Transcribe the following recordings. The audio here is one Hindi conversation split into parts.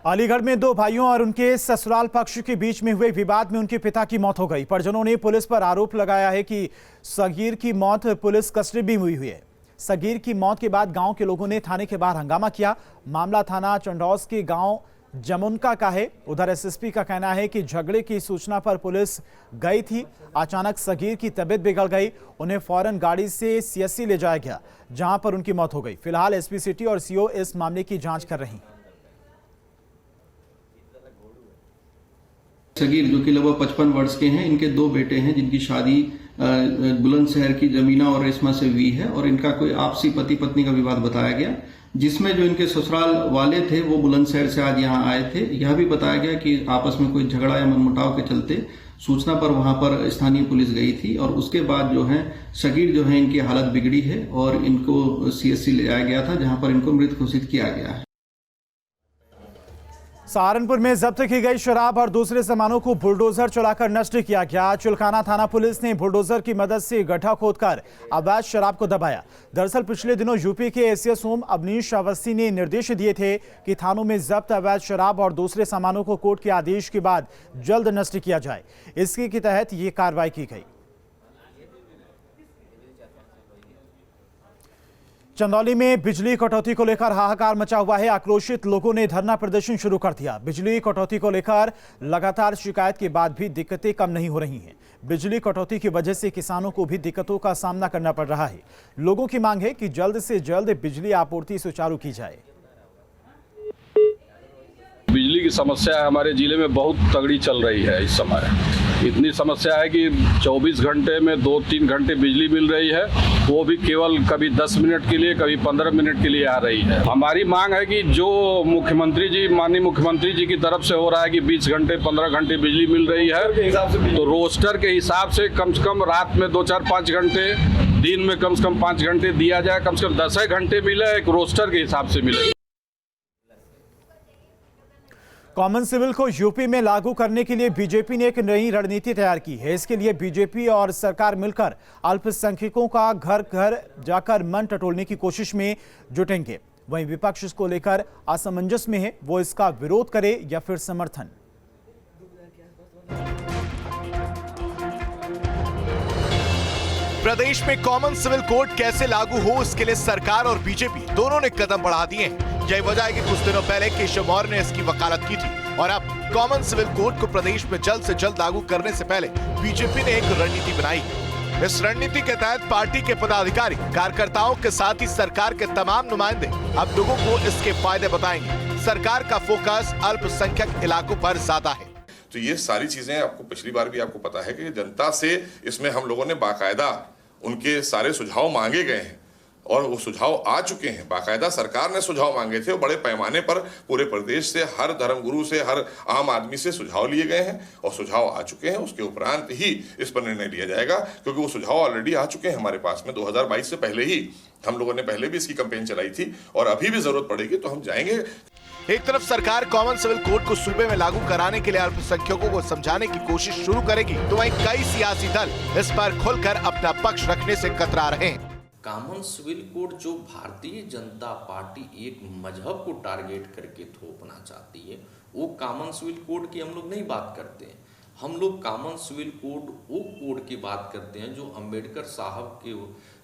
अलीगढ़ में दो भाइयों और उनके ससुराल पक्ष के बीच में हुए विवाद में उनके पिता की मौत हो गई। परिजनों ने पुलिस पर आरोप लगाया है कि सगीर की मौत पुलिस कस्टडी में हुई है। सगीर की मौत के बाद गांव के लोगों ने थाने के बाहर हंगामा किया। मामला थाना चंडौस के गांव जमुनका का है। उधर एसएसपी का कहना है कि झगड़े की सूचना पर पुलिस गई थी। अचानक सगीर की तबीयत बिगड़ गई। उन्हें फौरन गाड़ी से सीएससी ले जाया गया, जहां पर उनकी मौत हो गई। फिलहाल एसपी सिटी और सीओ इस मामले की जांच कर रही हैं। सगीर जो कि लगभग 55 वर्ष के हैं, इनके दो बेटे हैं जिनकी शादी बुलंदशहर की जमीना और रेशमा से हुई है और इनका कोई आपसी पति पत्नी का विवाद बताया गया, जिसमें जो इनके ससुराल वाले थे वो बुलंदशहर से आज यहाँ आए थे। यह भी बताया गया कि आपस में कोई झगड़ा या मनमुटाव के चलते सूचना पर वहां पर स्थानीय पुलिस गई थी और उसके बाद जो है सगीर जो है इनकी हालत बिगड़ी है और इनको सीएससी ले जाया गया था, जहां पर इनको मृत घोषित किया गया है। सहारनपुर में जब्त की गई शराब और दूसरे सामानों को बुलडोजर चलाकर नष्ट किया गया। चुलकाना थाना पुलिस ने बुलडोजर की मदद से गड्ढा खोदकर अवैध शराब को दबाया। दरअसल पिछले दिनों यूपी के एसीएस होम अवनीश अवस्थी ने निर्देश दिए थे कि थानों में जब्त अवैध शराब और दूसरे सामानों को कोर्ट के आदेश के बाद जल्द नष्ट किया जाए। इसी के तहत ये कार्रवाई की गई। चंदौली में बिजली कटौती को लेकर हाहाकार मचा हुआ है। आक्रोशित लोगों ने धरना प्रदर्शन शुरू कर दिया। बिजली कटौती को लेकर लगातार शिकायत के बाद भी दिक्कतें कम नहीं हो रही हैं। बिजली कटौती की वजह से किसानों को भी दिक्कतों का सामना करना पड़ रहा है। लोगों की मांग है कि जल्द से जल्द बिजली आपूर्ति सुचारू की जाए। बिजली की समस्या हमारे जिले में बहुत तगड़ी चल रही है। इस समय इतनी समस्या है कि 24 घंटे में 2-3 घंटे बिजली मिल रही है, वो भी केवल कभी 10 मिनट के लिए, कभी 15 मिनट के लिए आ रही है। हमारी मांग है कि जो मुख्यमंत्री जी, माननीय मुख्यमंत्री जी की तरफ से हो रहा है कि 20 घंटे 15 घंटे बिजली मिल रही है, तो रोस्टर के हिसाब से कम रात में 2-4-5 घंटे, दिन में कम से कम 5 घंटे दिया जाए। कम से कम 10 घंटे मिले, एक रोस्टर के हिसाब से मिले। कॉमन सिविल को यूपी में लागू करने के लिए बीजेपी ने एक नई रणनीति तैयार की है। इसके लिए बीजेपी और सरकार मिलकर अल्पसंख्यकों का घर घर जाकर मन टटोलने की कोशिश में जुटेंगे। वहीं विपक्ष इसको लेकर असमंजस में है, वो इसका विरोध करे या फिर समर्थन। प्रदेश में कॉमन सिविल कोड कैसे लागू हो, इसके लिए सरकार और बीजेपी दोनों ने कदम बढ़ा दिए हैं। यही वजह है कि कुछ दिनों पहले केशव मौर्य ने इसकी वकालत की थी और अब कॉमन सिविल कोड को प्रदेश में जल्द से जल्द लागू करने से पहले बीजेपी ने एक रणनीति बनाई। इस रणनीति के तहत पार्टी के पदाधिकारी, कार्यकर्ताओं के साथ ही सरकार के तमाम नुमाइंदे अब लोगों को इसके फायदे बताएंगे। सरकार का फोकस अल्पसंख्यक इलाकों पर ज्यादा है। तो ये सारी चीजें आपको पिछली बार भी आपको पता है कि जनता से इसमें हम लोगों ने बाकायदा उनके सारे सुझाव मांगे गए हैं और वो सुझाव आ चुके हैं। बाकायदा सरकार ने सुझाव मांगे थे और बड़े पैमाने पर पूरे प्रदेश से, हर धर्मगुरु से, हर आम आदमी से सुझाव लिए गए हैं और सुझाव आ चुके हैं। उसके उपरांत ही इस पर निर्णय लिया जाएगा, क्योंकि वो सुझाव ऑलरेडी आ चुके हैं हमारे पास में। 2022 से पहले ही हम लोगों ने पहले भी इसकी कैंपेन चलाई थी और अभी भी जरूरत पड़ेगी तो हम जाएंगे। एक तरफ सरकार कॉमन सिविल कोड को सूबे में लागू कराने के लिए अल्पसंख्यकों को समझाने की कोशिश शुरू करेगी, तो वहीं कई सियासी दल इस पर खुलकर अपना पक्ष रखने से कतरा रहे हैं। कॉमन सिविल कोड जो भारतीय जनता पार्टी एक मजहब को टारगेट करके थोपना चाहती है, वो कॉमन सिविल कोड की हम लोग नहीं बात करते हैं। हम लोग कॉमन सिविल कोड वो कोड की बात करते हैं जो अंबेडकर साहब के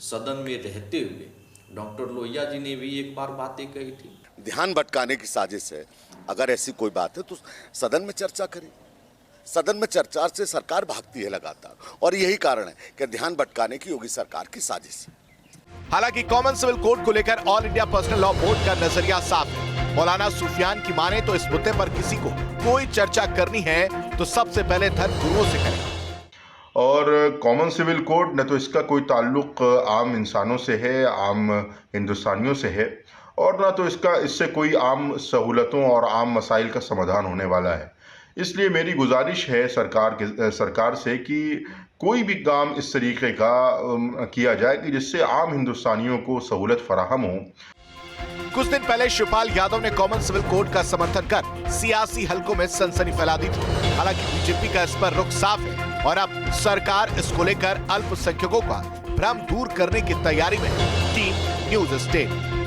सदन में रहते हुए डॉक्टर लोहिया जी ने भी एक बार बातें कही थी। ध्यान भटकाने की साजिश है। अगर ऐसी कोई बात है तो सदन में चर्चा करें। सदन में चर्चा से सरकार भागती है लगातार और यही कारण है कि ध्यान भटकाने की योगी सरकार की साजिश है। हालांकि कॉमन सिविल कोड को लेकर all India personal law board का नजरिया साफ है। मौलाना सुफियान की माने तो इस मुद्दे पर किसी को कोई चर्चा करनी है तो सबसे पहले धर्म गुरुओं से करें। और कॉमन सिविल कोड न तो इसका कोई ताल्लुक आम इंसानों से है, आम हिंदुस्तानियों से है, और ना तो इससे कोई आम सहूलतों और आम मसाइल का समाधान होने वाला है। इसलिए मेरी गुजारिश है सरकार से कि कोई भी काम इस तरीके का किया जाए कि जिससे आम हिंदुस्तानियों को सहूलत फराहम हो। कुछ दिन पहले शिवपाल यादव ने कॉमन सिविल कोड का समर्थन कर सियासी हलकों में सनसनी फैला दी थी। हालांकि बीजेपी का इस पर रुख साफ है और अब सरकार इसको लेकर अल्पसंख्यकों का भ्रम दूर करने की तैयारी में। Team news state.